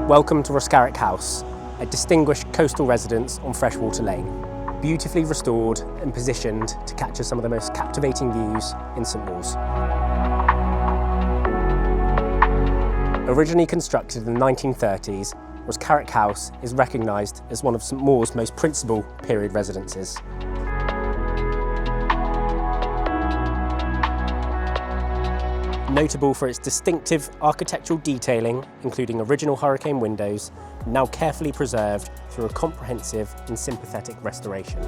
Welcome to Roscarrick House, a distinguished coastal residence on Freshwater Lane, beautifully restored and positioned to capture some of the most captivating views in St Mawes. Originally constructed in the 1930s, Roscarrick House is recognised as one of St Mawes' most principal period residences. Notable for its distinctive architectural detailing, including original hurricane windows, now carefully preserved through a comprehensive and sympathetic restoration.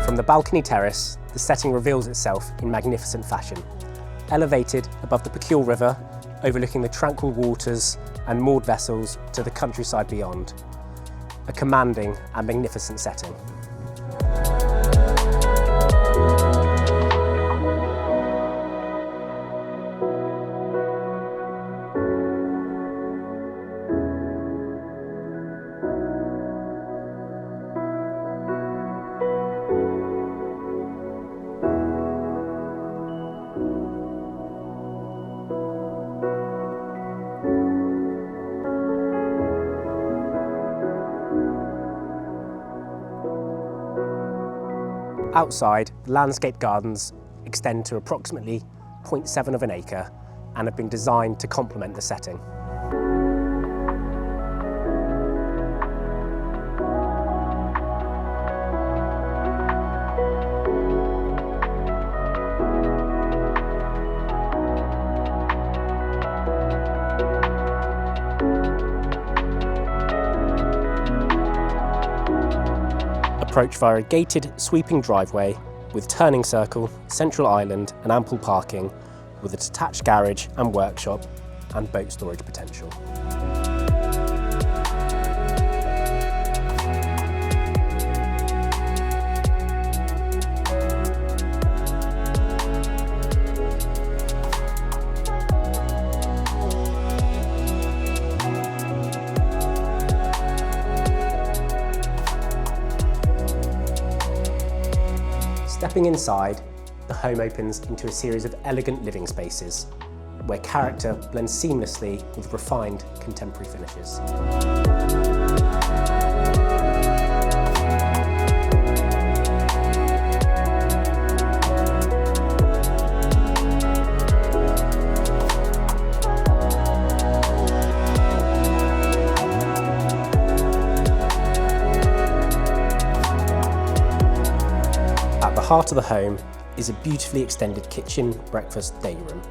From the balcony terrace, the setting reveals itself in magnificent fashion. Elevated above the Percuil River, overlooking the tranquil waters and moored vessels to the countryside beyond. A commanding and magnificent setting. Outside, the landscape gardens extend to approximately 0.7 of an acre and have been designed to complement the setting. Approach via a gated, sweeping driveway with turning circle, central island and ample parking with a detached garage and workshop and boat storage potential. Stepping inside, the home opens into a series of elegant living spaces, where character blends seamlessly with refined contemporary finishes. At the heart of the home is a beautifully extended kitchen, breakfast, day room,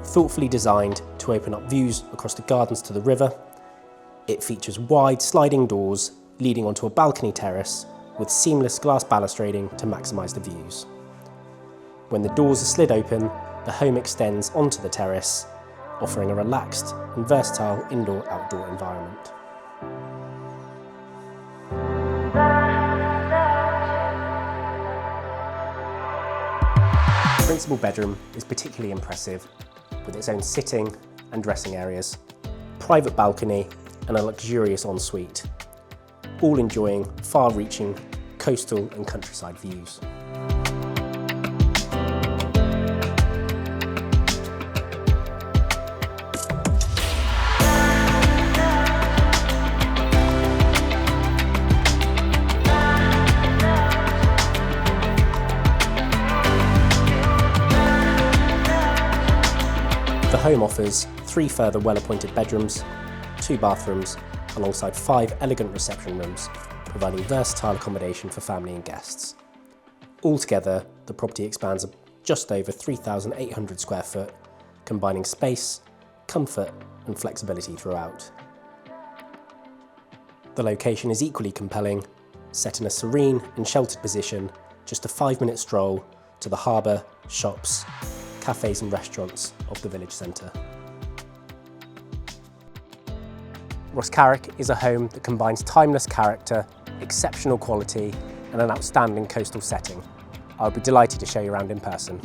thoughtfully designed to open up views across the gardens to the river. It features wide sliding doors leading onto a balcony terrace with seamless glass balustrading to maximise the views. When the doors are slid open, the home extends onto the terrace, offering a relaxed and versatile indoor-outdoor environment. The principal bedroom is particularly impressive with its own sitting and dressing areas, private balcony and a luxurious ensuite, all enjoying far-reaching coastal and countryside views. The home offers 3 further well-appointed bedrooms, 2 bathrooms, alongside 5 elegant reception rooms, providing versatile accommodation for family and guests. Altogether, the property expands just over 3,800 square foot, combining space, comfort and flexibility throughout. The location is equally compelling, set in a serene and sheltered position, just a 5-minute stroll to the harbour, shops, cafes and restaurants of the village centre. Roscarrick is a home that combines timeless character, exceptional quality and an outstanding coastal setting. I would be delighted to show you around in person.